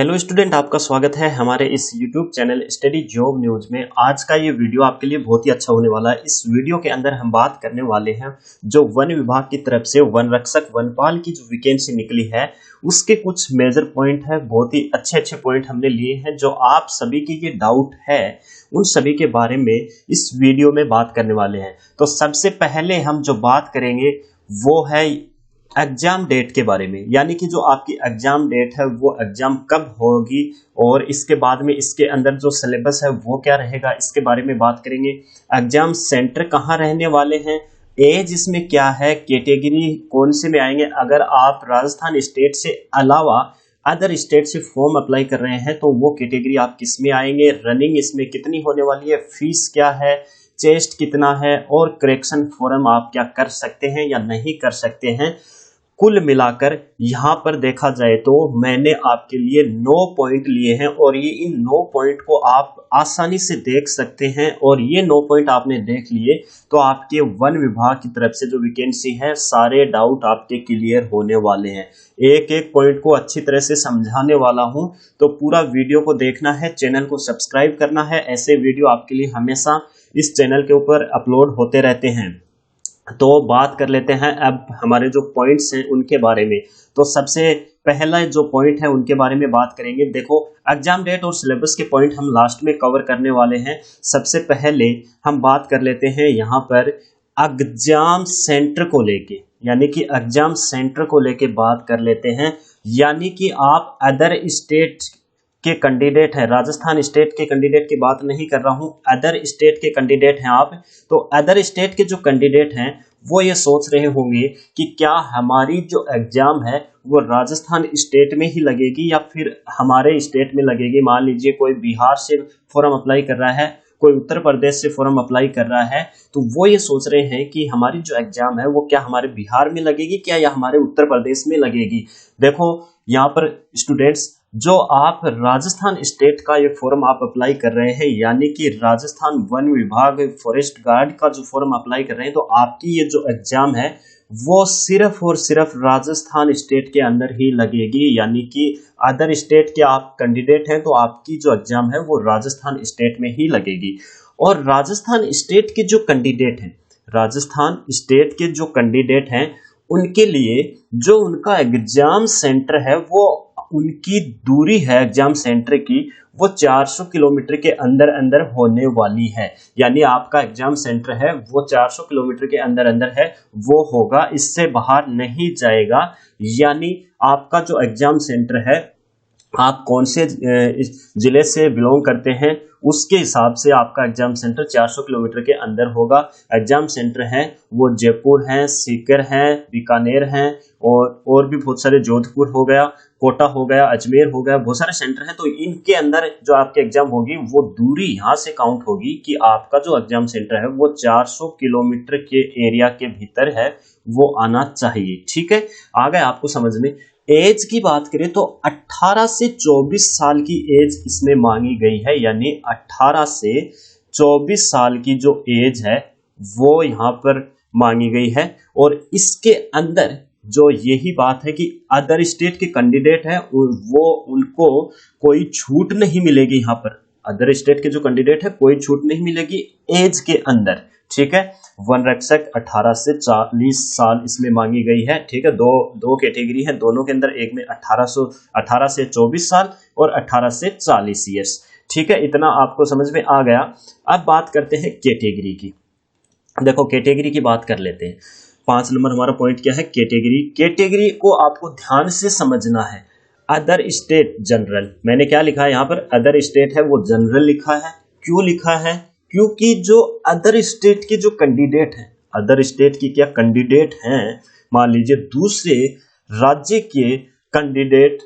Hello student, आपका स्वागत है हमारे इस YouTube channel study job news में। आज का ये वीडियो आपके लिए बहुत ही अच्छा होने वाला है। इस वीडियो के अंदर हम बात करने वाले हैं जो वन विभाग की तरफ से वन रक्षक वनपाल की जो वैकेंसी निकली है उसके कुछ मेजर पॉइंट है। बहुत ही अच्छे पॉइंट हमने लिए हैं जो आप सभी की ये डाउट है उन सभी के बारे में इस वीडियो में बात करने वाले हैं। तो सबसे पहले हम जो बात करेंगे वो है एग्जाम डेट के बारे में, यानी कि जो आपकी एग्जाम डेट है वो एग्जाम कब होगी और इसके बाद में इसके अंदर जो सिलेबस है वो क्या रहेगा, इसके बारे में बात करेंगे। एग्जाम सेंटर कहाँ रहने वाले हैं, एज इसमें क्या है, कैटेगरी कौन से में आएंगे। अगर आप राजस्थान स्टेट से अलावा अदर स्टेट से फॉर्म अप्लाई कर रहे हैं तो वो कैटेगरी आप किस में आएंगे, रनिंग इसमें कितनी होने वाली है, फीस क्या है, चेस्ट कितना है और करेक्शन फॉर्म आप क्या कर सकते हैं या नहीं कर सकते हैं। कुल मिलाकर यहाँ पर देखा जाए तो मैंने आपके लिए 9 पॉइंट लिए हैं और ये इन 9 पॉइंट को आप आसानी से देख सकते हैं। और ये 9 पॉइंट आपने देख लिए तो आपके वन विभाग की तरफ से जो वैकेंसी है सारे डाउट आपके क्लियर होने वाले हैं। एक एक पॉइंट को अच्छी तरह से समझाने वाला हूं, तो पूरा वीडियो को देखना है, चैनल को सब्सक्राइब करना है। ऐसे वीडियो आपके लिए हमेशा इस चैनल के ऊपर अपलोड होते रहते हैं। तो बात कर लेते हैं अब हमारे जो पॉइंट्स हैं उनके बारे में। तो सबसे पहला जो पॉइंट है उनके बारे में बात करेंगे। देखो, एग्जाम डेट और सिलेबस के पॉइंट हम लास्ट में कवर करने वाले हैं। सबसे पहले हम बात कर लेते हैं यहाँ पर एग्जाम सेंटर को लेके, यानी कि एग्जाम सेंटर को लेके बात कर लेते हैं। यानी कि आप अदर स्टेट के कैंडिडेट है, राजस्थान स्टेट के कैंडिडेट की बात नहीं कर रहा हूं, अदर स्टेट के कैंडिडेट हैं आप। तो अदर स्टेट के जो कैंडिडेट हैं वो ये सोच रहे होंगे कि क्या हमारी जो एग्जाम है वो राजस्थान स्टेट में ही लगेगी या फिर हमारे स्टेट में लगेगी। मान लीजिए कोई बिहार से फॉर्म अप्लाई कर रहा है, कोई उत्तर प्रदेश से फॉर्म अप्लाई कर रहा है, तो वो ये सोच रहे हैं कि हमारी जो एग्जाम है वो क्या हमारे बिहार में लगेगी क्या या हमारे उत्तर प्रदेश में लगेगी। देखो यहाँ पर स्टूडेंट्स, जो आप राजस्थान स्टेट का ये फॉर्म आप अप्लाई कर रहे हैं, यानी कि राजस्थान वन विभाग फॉरेस्ट गार्ड का जो फॉर्म अप्लाई कर रहे हैं, तो आपकी ये जो एग्जाम है वो सिर्फ और सिर्फ राजस्थान स्टेट के अंदर ही लगेगी। यानी कि अदर स्टेट के आप कैंडिडेट हैं तो आपकी जो एग्जाम है वो राजस्थान स्टेट में ही लगेगी। और राजस्थान स्टेट के जो कैंडिडेट हैं, राजस्थान स्टेट के जो कैंडिडेट हैं उनके लिए जो उनका एग्जाम सेंटर है वो उनकी दूरी है एग्जाम सेंटर की वो 400 किलोमीटर के अंदर अंदर होने वाली है। यानी आपका एग्जाम सेंटर है वो 400 किलोमीटर के अंदर अंदर है, वो होगा, इससे बाहर नहीं जाएगा। यानी आपका जो एग्जाम सेंटर है, आप कौन से जिले से बिलोंग करते हैं उसके हिसाब से आपका एग्जाम सेंटर 400 किलोमीटर के अंदर होगा। एग्जाम सेंटर है वो जयपुर है, सीकर है, बीकानेर है और भी बहुत सारे, जोधपुर हो गया, कोटा हो गया, अजमेर हो गया, बहुत सारे सेंटर हैं। तो इनके अंदर जो आपकी एग्जाम होगी वो दूरी यहाँ से काउंट होगी कि आपका जो एग्जाम सेंटर है वो 400 किलोमीटर के एरिया के भीतर है, वो आना चाहिए। ठीक है, आ गए आपको समझ में। एज की बात करें तो 18 से 24 साल की एज इसमें मांगी गई है। यानी 18 से 24 साल की जो एज है वो यहाँ पर मांगी गई है। और इसके अंदर जो यही बात है कि अदर स्टेट के कैंडिडेट है वो उनको कोई छूट नहीं मिलेगी। यहाँ पर अदर स्टेट के जो कैंडिडेट है कोई छूट नहीं मिलेगी एज के अंदर। ठीक है, वन रक्षक 18 से 40 साल इसमें मांगी गई है। ठीक है, दो कैटेगरी है, दोनों के अंदर एक में 18 से 24 साल और 18 से 40 ईयर्स। ठीक है, इतना आपको समझ में आ गया। अब बात करते हैं कैटेगरी की। देखो, कैटेगरी की बात कर लेते हैं। 5 नंबर हमारा पॉइंट क्या है, कैटेगरी। कैटेगरी को आपको ध्यान से समझना है। अदर स्टेट जनरल, मैंने क्या लिखा है यहाँ पर, अदर स्टेट है वो जनरल लिखा है। क्यों लिखा है, क्योंकि जो अदर स्टेट के जो कैंडिडेट हैं, अदर स्टेट की क्या कैंडिडेट हैं, मान लीजिए दूसरे राज्य के कैंडिडेट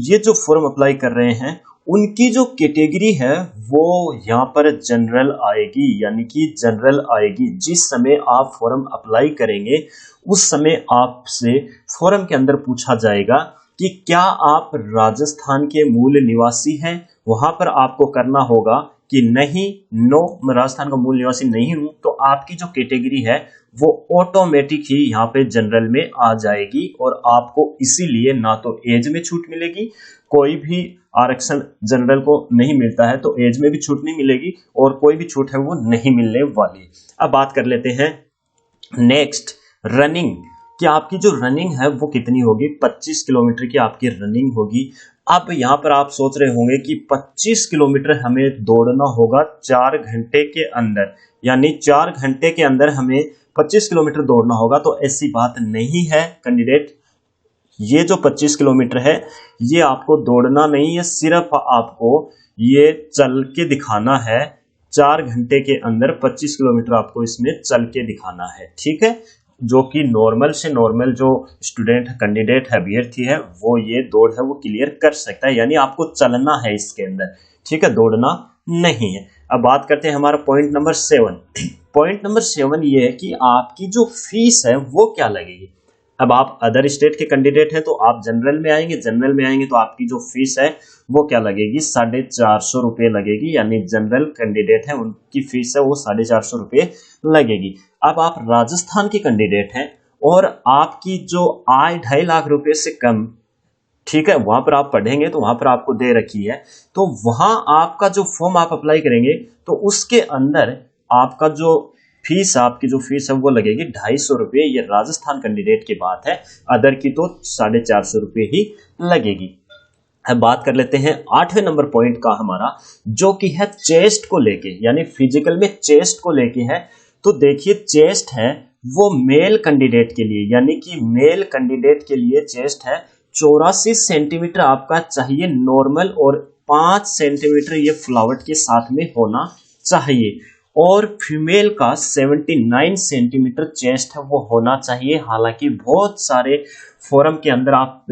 ये जो फॉर्म अप्लाई कर रहे हैं उनकी जो कैटेगरी है वो यहाँ पर जनरल आएगी। यानी कि जनरल आएगी। जिस समय आप फॉर्म अप्लाई करेंगे उस समय आपसे फॉर्म के अंदर पूछा जाएगा कि क्या आप राजस्थान के मूल निवासी हैं। वहां पर आपको करना होगा कि नहीं, नो, मैं राजस्थान का मूल निवासी नहीं हूं। तो आपकी जो कैटेगरी है वो ऑटोमेटिक ही यहाँ पे जनरल में आ जाएगी और आपको इसीलिए ना तो एज में छूट मिलेगी, कोई भी आरक्षण जनरल को नहीं मिलता है तो एज में भी छूट नहीं मिलेगी और कोई भी छूट है वो नहीं मिलने वाली। अब बात कर लेते हैं नेक्स्ट रनिंग कि आपकी जो रनिंग है वो कितनी होगी। 25 किलोमीटर की आपकी रनिंग होगी। अब यहाँ पर आप सोच रहे होंगे कि 25 किलोमीटर हमें दौड़ना होगा 4 घंटे के अंदर, यानी 4 घंटे के अंदर हमें 25 किलोमीटर दौड़ना होगा। तो ऐसी बात नहीं है कैंडिडेट, ये जो 25 किलोमीटर है ये आपको दौड़ना नहीं है, सिर्फ आपको ये चल के दिखाना है। 4 घंटे के अंदर 25 किलोमीटर आपको इसमें चल के दिखाना है, ठीक है। जो कि नॉर्मल से नॉर्मल जो स्टूडेंट कैंडिडेट है, अभ्यर्थी है, वो ये दौड़ है वो क्लियर कर सकता है, यानी आपको चलना है इसके अंदर, ठीक है, दौड़ना नहीं है। अब बात करते हैं हमारा पॉइंट नंबर 7। पॉइंट नंबर 7 ये है कि आपकी जो फीस है वो क्या लगेगी। अब आप अदर स्टेट के कैंडिडेट हैं तो आप जनरल में आएंगे, जनरल में आएंगे तो आपकी जो फीस है वो क्या लगेगी, 450 रुपये लगेगी, यानी जनरल कैंडिडेट है उनकी फीस है वो 450 रुपये लगेगी। अब आप राजस्थान के कैंडिडेट हैं और आपकी जो आय 2.5 लाख रुपए से कम, ठीक है, वहां पर आप पढ़ेंगे तो वहां पर आपको दे रखी है, तो वहां आपका जो फॉर्म आप अप्लाई करेंगे तो उसके अंदर आपका जो फीस, आपकी जो फीस है वो लगेगी 250 रुपये। ये राजस्थान कैंडिडेट की बात है, अदर की तो 450 रुपये ही लगेगी। अब बात कर लेते हैं 8वें नंबर पॉइंट का हमारा, जो कि है चेस्ट को लेके, यानी फिजिकल में चेस्ट को लेके है। तो देखिए चेस्ट है वो मेल कैंडिडेट के लिए, यानी कि मेल कैंडिडेट के लिए चेस्ट है 84 सेंटीमीटर आपका चाहिए नॉर्मल और 5 सेंटीमीटर ये फ्लावट के साथ में होना चाहिए, और फीमेल का 79 सेंटीमीटर चेस्ट है वो होना चाहिए। हालांकि बहुत सारे फोरम के अंदर आप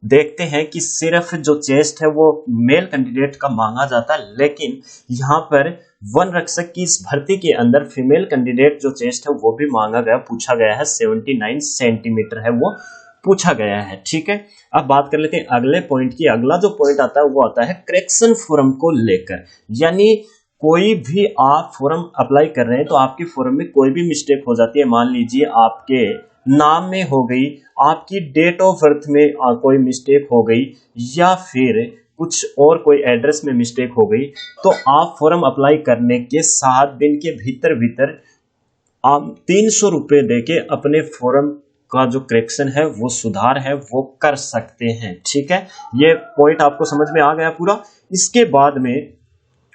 देखते हैं कि सिर्फ जो चेस्ट है वो मेल कैंडिडेट का मांगा जाता है, लेकिन यहाँ पर वन रक्षक की इस भर्ती के अंदर फीमेल कैंडिडेट जो चेस्ट है वो भी मांगा गया, पूछा गया है, 79 सेंटीमीटर है वो पूछा गया है, ठीक है। अब बात कर लेते हैं अगले पॉइंट की। अगला जो पॉइंट आता है वो आता है करेक्शन फॉर्म को लेकर, यानी कोई भी आप फॉर्म अप्लाई कर रहे हैं तो आपके फॉर्म में कोई भी मिस्टेक हो जाती है, मान लीजिए आपके नाम में हो गई, आपकी डेट ऑफ बर्थ में कोई मिस्टेक हो गई, या फिर कुछ और कोई एड्रेस में मिस्टेक हो गई, तो आप फॉर्म अप्लाई करने के 7 दिन के भीतर भीतर आप 300 रुपये देके अपने फॉर्म का जो करेक्शन है वो सुधार है वो कर सकते हैं, ठीक है। ये पॉइंट आपको समझ में आ गया पूरा। इसके बाद में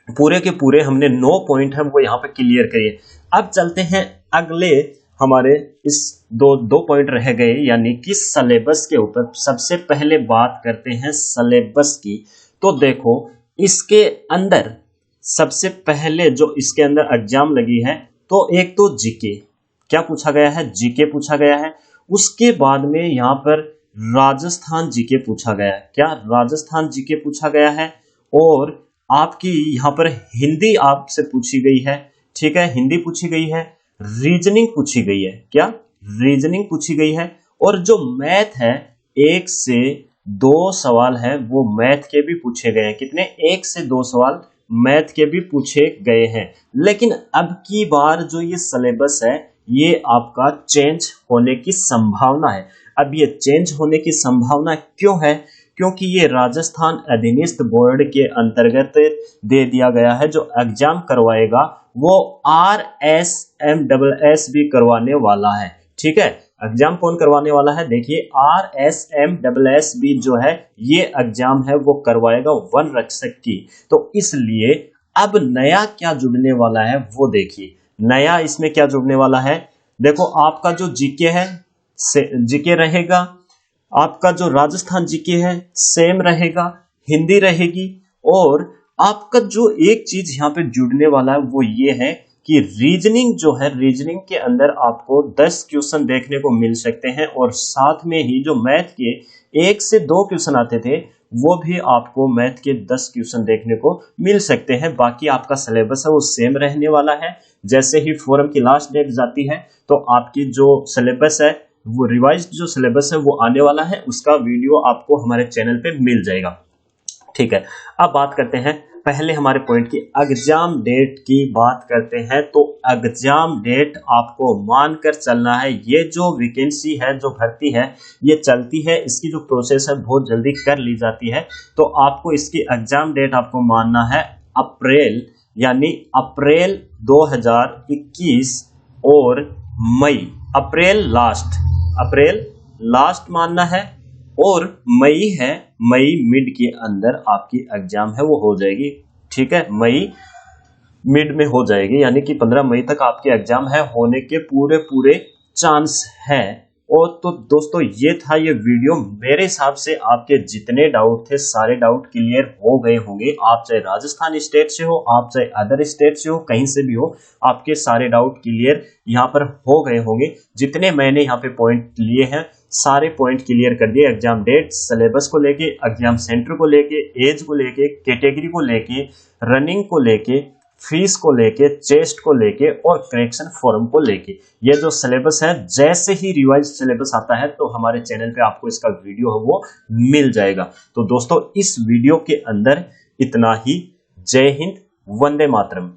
पूरे के पूरे हमने 9 पॉइंट है वो यहाँ पे क्लियर करिए। अब चलते हैं अगले, हमारे इस दो पॉइंट रह गए, यानी कि सिलेबस के ऊपर। सबसे पहले बात करते हैं सिलेबस की। तो देखो इसके अंदर सबसे पहले जो इसके अंदर एग्जाम लगी है, तो एक तो जीके, क्या पूछा गया है, जीके पूछा गया है। उसके बाद में यहाँ पर राजस्थान जीके पूछा गया है, क्या राजस्थान जीके पूछा गया है, और आपकी यहाँ पर हिंदी आपसे पूछी गई है, ठीक है, हिंदी पूछी गई है, रीजनिंग पूछी गई है, क्या रीजनिंग पूछी गई है, और जो मैथ है 1 से 2 सवाल है वो मैथ के भी पूछे गए हैं। कितने, 1 से 2 सवाल मैथ के भी पूछे गए हैं। लेकिन अब की बार जो ये सिलेबस है ये आपका चेंज होने की संभावना है। अब ये चेंज होने की संभावना क्यों है, क्योंकि ये राजस्थान अधीनस्थ बोर्ड के अंतर्गत दे दिया गया है। जो एग्जाम करवाएगा वो RSMSS भी करवाने वाला है, ठीक है। एग्जाम कौन करवाने वाला है, देखिए RSMSS भी जो है ये एग्जाम है वो करवाएगा वन रक्षक की। तो इसलिए अब नया क्या जुड़ने वाला है वो देखिए, नया इसमें क्या जुड़ने वाला है। देखो आपका जो जीके है जीके रहेगा, आपका जो राजस्थान जीके है सेम रहेगा, हिंदी रहेगी, और आपका जो एक चीज यहाँ पे जुड़ने वाला है वो ये है कि रीजनिंग जो है, रीजनिंग के अंदर आपको 10 क्वेश्चन देखने को मिल सकते हैं, और साथ में ही जो मैथ के 1 से 2 क्वेश्चन आते थे वो भी आपको मैथ के 10 क्वेश्चन देखने को मिल सकते हैं। बाकी आपका सिलेबस है वो सेम रहने वाला है। जैसे ही फॉरम की लास्ट डेट जाती है तो आपकी जो सिलेबस है वो रिवाइज्ड जो सिलेबस है वो आने वाला है, उसका वीडियो आपको हमारे चैनल पे मिल जाएगा। ठीक है, अब बात करते हैं पहले हमारे पॉइंट की एग्जाम डेट की बात करते हैं। तो एग्जाम डेट आपको मानकर चलना है, ये जो वैकेंसी है, जो भर्ती है, ये चलती है, इसकी जो प्रोसेस है बहुत जल्दी कर ली जाती है। तो आपको इसकी एग्जाम डेट आपको मानना है अप्रैल, यानी अप्रैल 2021 और मई, अप्रैल लास्ट मानना है, और मई है, मई मिड के अंदर आपकी एग्जाम है वो हो जाएगी। ठीक है, मई मिड में हो जाएगी, यानी कि 15 मई तक आपकी एग्जाम है, होने के पूरे चांस है। और तो दोस्तों ये था ये वीडियो, मेरे हिसाब से आपके जितने डाउट थे सारे डाउट क्लियर हो गए होंगे। आप चाहे राजस्थान स्टेट से हो, आप चाहे अदर स्टेट से हो, कहीं से भी हो, आपके सारे डाउट क्लियर यहाँ पर हो गए होंगे। जितने मैंने यहाँ पे पॉइंट लिए हैं सारे पॉइंट क्लियर कर दिए, एग्जाम डेट, सिलेबस को लेके, एग्जाम सेंटर को लेके, एज को लेके, कैटेगरी को लेके, रनिंग को लेके, फीस को लेके, चेस्ट को लेके और करेक्शन फॉर्म को लेके। ये जो सिलेबस है, जैसे ही रिवाइज सिलेबस आता है तो हमारे चैनल पे आपको इसका वीडियो है वो मिल जाएगा। तो दोस्तों इस वीडियो के अंदर इतना ही। जय हिंद, वंदे मातरम।